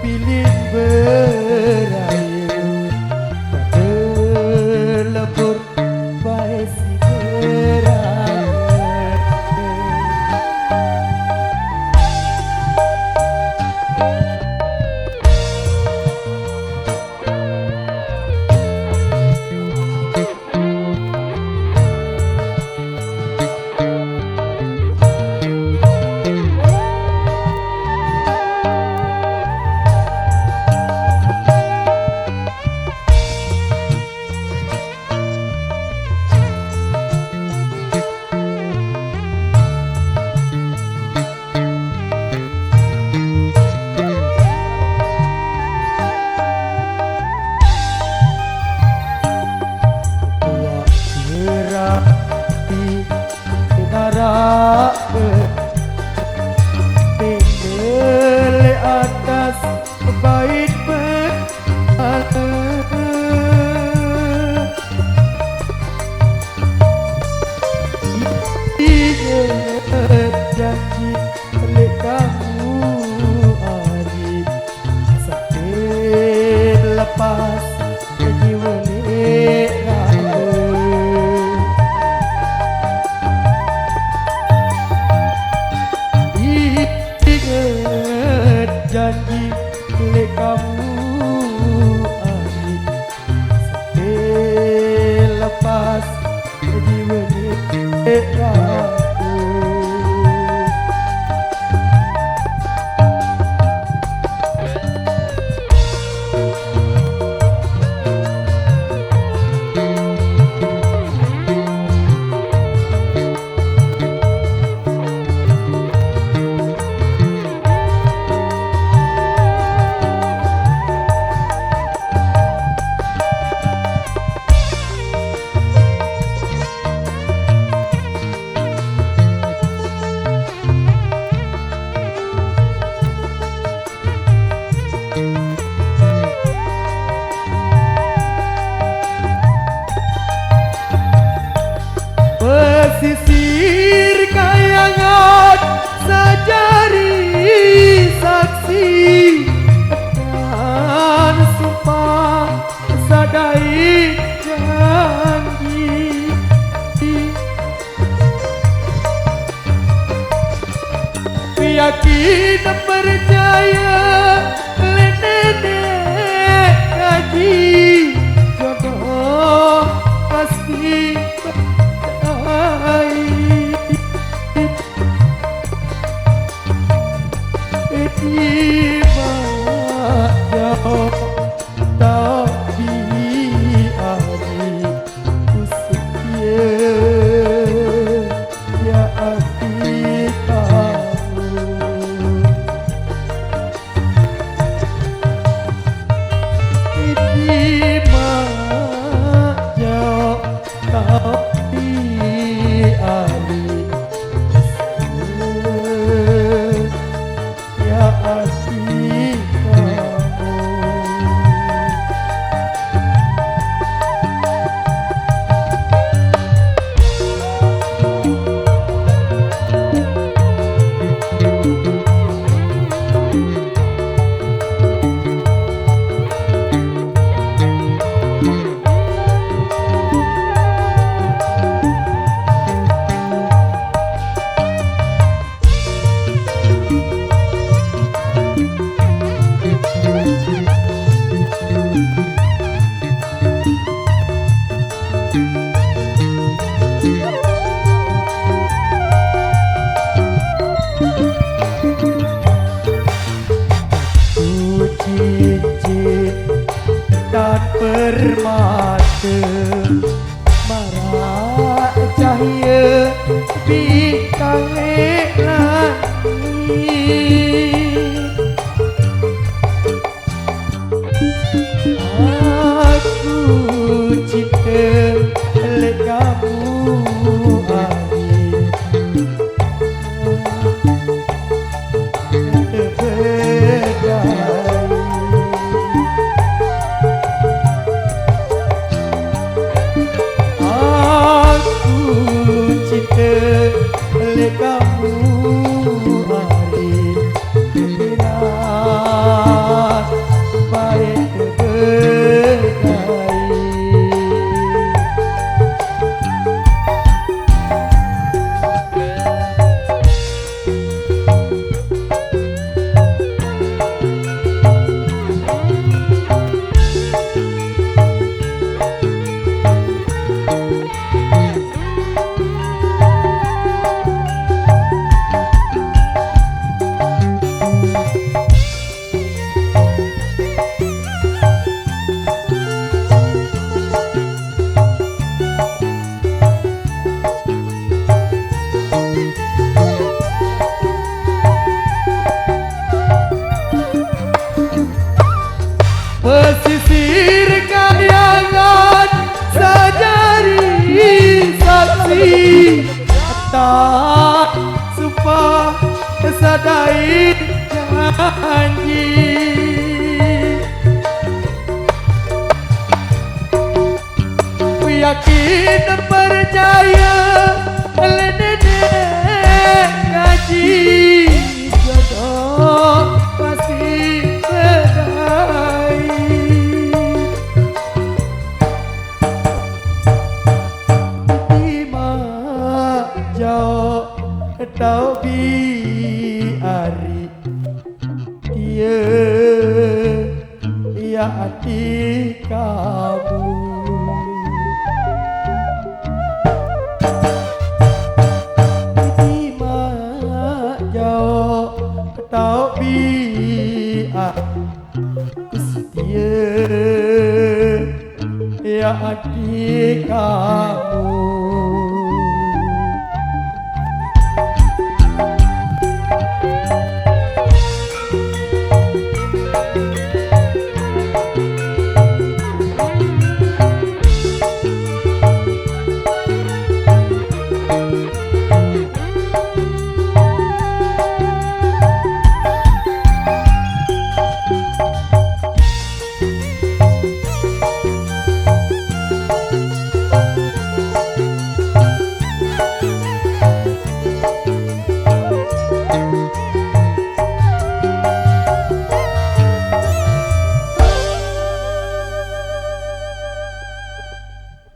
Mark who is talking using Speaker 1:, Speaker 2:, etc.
Speaker 1: pilih berayu lebur bae si berayu Bendele atas bait berhala janji oleh kamu hari sampai lepas jiwa janji oleh kamu hari sampai lepas jiwa ragu pesisir kayangan sejari saksi dan sumpah sadai janji yakin percaya nenek kaji jodoh pasti tiba jauh tak diari kusetia ya hati kamu tiba jauh tak diari dan permata marak cahaya bintang langit aku cinta oleh kamu hari cinta oleh kamu hari tak sumpah sadai janji yakin percaya nenek ngaji jodoh pasti sedai Tima jauh tau biari dia ya hati kamu tau biar setia ya adik kamu